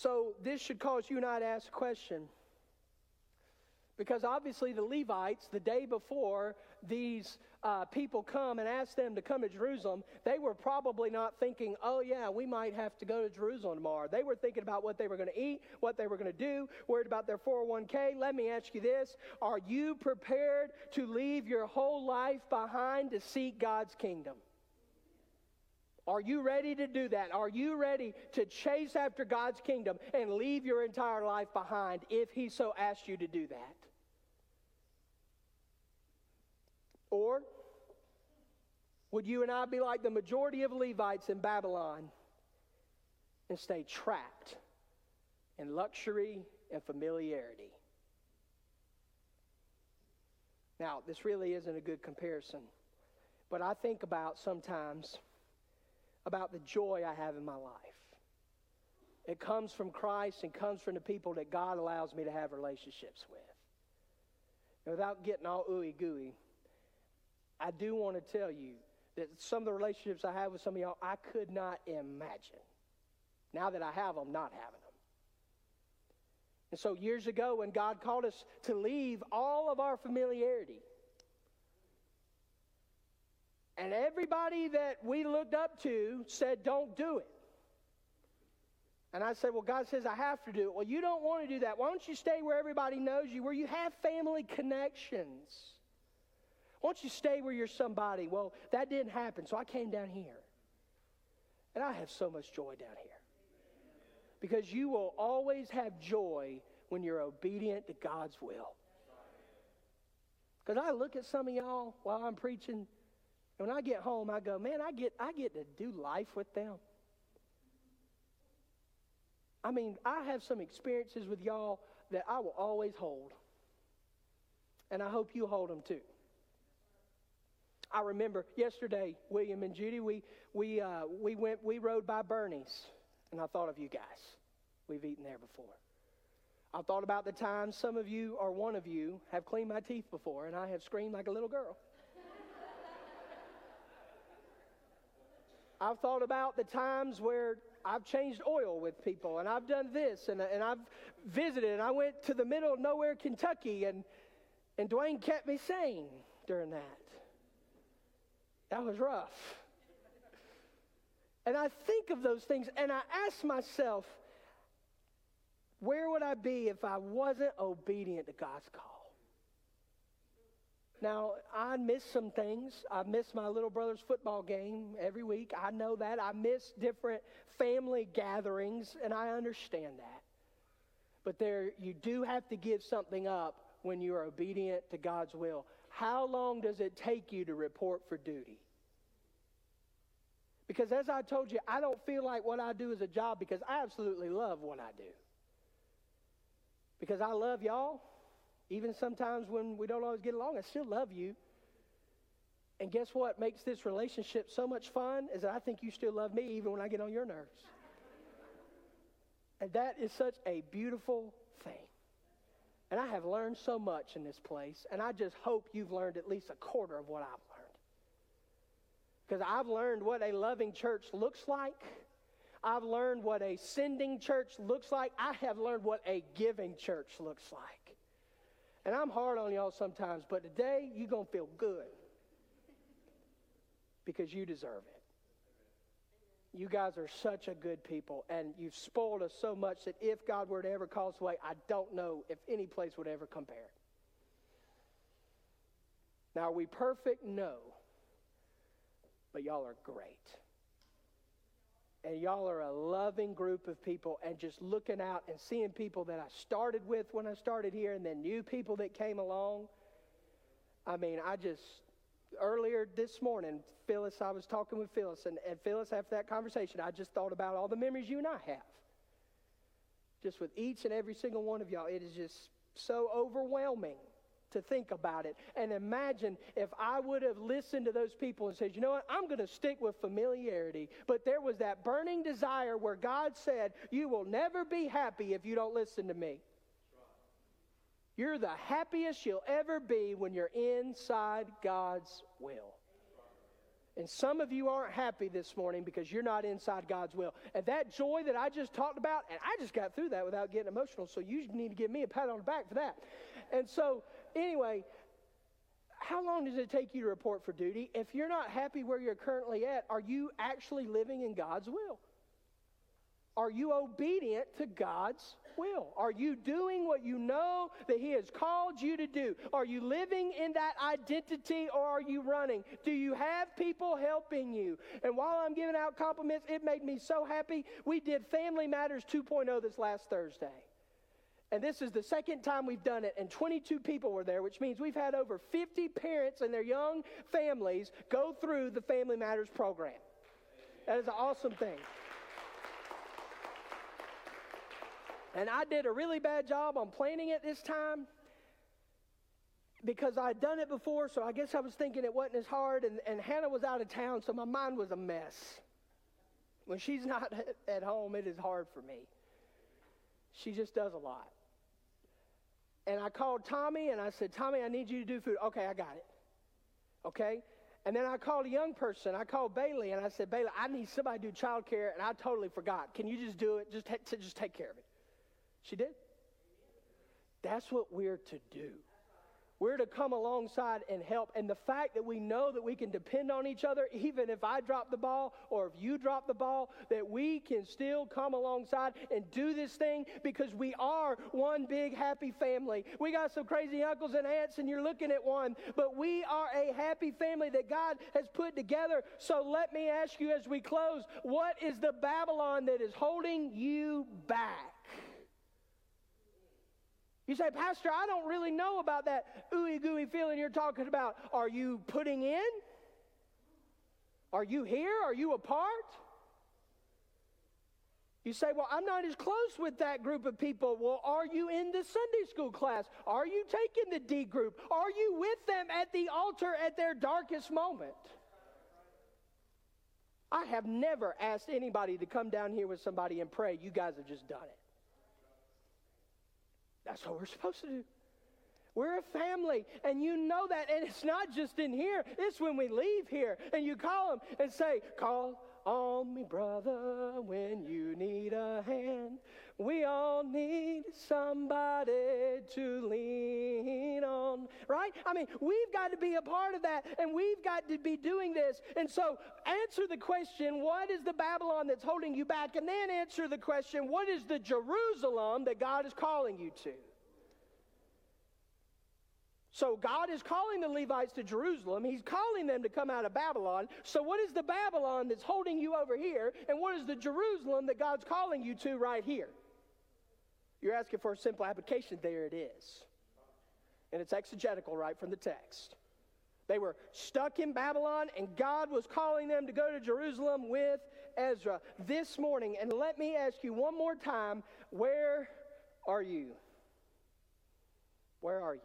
So this should cause you and I to ask a question. Because obviously the Levites, the day before these people come and ask them to come to Jerusalem, they were probably not thinking, oh yeah, we might have to go to Jerusalem tomorrow. They were thinking about what they were going to eat, what they were going to do, worried about their 401k. Let me ask you this. Are you prepared to leave your whole life behind to seek God's kingdom? Are you ready to do that? Are you ready to chase after God's kingdom and leave your entire life behind if He so asked you to do that? Or would you and I be like the majority of Levites in Babylon and stay trapped in luxury and familiarity? Now, this really isn't a good comparison, but I think about sometimes about the joy I have in my life. It comes from Christ and comes from the people that God allows me to have relationships with. And without getting all ooey gooey, I do want to tell you that some of the relationships I have with some of y'all, I could not imagine, now that I have them, not having them. And so years ago when God called us to leave all of our familiarity, and everybody that we looked up to said, don't do it. And I said, well, God says I have to do it. Well, you don't want to do that. Why don't you stay where everybody knows you, where you have family connections? Why don't you stay where you're somebody? Well, that didn't happen, so I came down here. And I have so much joy down here. Because you will always have joy when you're obedient to God's will. Because I look at some of y'all while I'm preaching, and when I get home, I go, man, I get to do life with them. I mean, I have some experiences with y'all that I will always hold. And I hope you hold them too. I remember yesterday, William and Judy, we rode by Bernie's, and I thought of you guys. We've eaten there before. I thought about the times some of you or one of you have cleaned my teeth before, and I have screamed like a little girl. I've thought about the times where I've changed oil with people, and I've done this, and I've visited, and I went to the middle of nowhere, Kentucky, and Dwayne kept me sane during that. That was rough. And I think of those things, and I ask myself, where would I be if I wasn't obedient to God's call? Now, I miss some things. I miss my little brother's football game every week. I know that. I miss different family gatherings, and I understand that. But you do have to give something up when you are obedient to God's will. How long does it take you to report for duty? Because as I told you, I don't feel like what I do is a job because I absolutely love what I do. Because I love y'all. Even sometimes when we don't always get along, I still love you. And guess what makes this relationship so much fun is that I think you still love me even when I get on your nerves. And that is such a beautiful thing. And I have learned so much in this place, and I just hope you've learned at least a quarter of what I've learned. Because I've learned what a loving church looks like. I've learned what a sending church looks like. I have learned what a giving church looks like. And I'm hard on y'all sometimes, but today you're going to feel good. Because you deserve it. You guys are such a good people, and you've spoiled us so much that if God were to ever call us away, I don't know if any place would ever compare. Now, are we perfect? No. But y'all are great. And y'all are a loving group of people, and just looking out and seeing people that I started with when I started here, and then new people that came along. I mean, earlier this morning, Phyllis, I was talking with Phyllis, and Phyllis, after that conversation, I just thought about all the memories you and I have. Just with each and every single one of y'all, it is just so overwhelming to think about it. And imagine if I would have listened to those people and said, you know what, I'm going to stick with familiarity. But there was that burning desire where God said, you will never be happy if you don't listen to me. You're the happiest you'll ever be when you're inside God's will. And some of you aren't happy this morning because you're not inside God's will. And that joy that I just talked about, and I just got through that without getting emotional, so you need to give me a pat on the back for that. And so, anyway, how long does it take you to report for duty? If you're not happy where you're currently at, are you actually living in God's will? Are you obedient to God's will? Are you doing what you know that He has called you to do? Are you living in that identity, or are you running? Do you have people helping you? And while I'm giving out compliments, it made me so happy. We did Family Matters 2.0 this last Thursday. And this is the second time we've done it, and 22 people were there, which means we've had over 50 parents and their young families go through the Family Matters program. That is an awesome thing. And I did a really bad job on planning it this time because I'd done it before, so I guess I was thinking it wasn't as hard, and Hannah was out of town, so my mind was a mess. When she's not at home, it is hard for me. She just does a lot. And I called Tommy, and I said, Tommy, I need you to do food. Okay, I got it. Okay? And then I called a young person. I called Bailey, and I said, Bailey, I need somebody to do childcare, and I totally forgot. Can you just do it? Just take care of it. She did. That's what we're to do. We're to come alongside and help. And the fact that we know that we can depend on each other, even if I drop the ball or if you drop the ball, that we can still come alongside and do this thing because we are one big happy family. We got some crazy uncles and aunts, and you're looking at one, but we are a happy family that God has put together. So let me ask you as we close, what is the Babylon that is holding you back? You say, Pastor, I don't really know about that ooey gooey feeling you're talking about. Are you putting in? Are you here? Are you a part? You say, well, I'm not as close with that group of people. Well, are you in the Sunday school class? Are you taking the D group? Are you with them at the altar at their darkest moment? I have never asked anybody to come down here with somebody and pray. You guys have just done it. That's what we're supposed to do. We're a family, and you know that. And it's not just in here. It's when we leave here, and you call them and say, call on me, brother, when you need a hand. We all need somebody to lean on, right? I mean, we've got to be a part of that, and we've got to be doing this. And so answer the question, what is the Babylon that's holding you back? And then answer the question, what is the Jerusalem that God is calling you to? So God is calling the Levites to Jerusalem. He's calling them to come out of Babylon. So what is the Babylon that's holding you over here? And what is the Jerusalem that God's calling you to right here? You're asking for a simple application. There it is. And it's exegetical right from the text. They were stuck in Babylon, and God was calling them to go to Jerusalem with Ezra this morning. And let me ask you one more time, where are you? Where are you?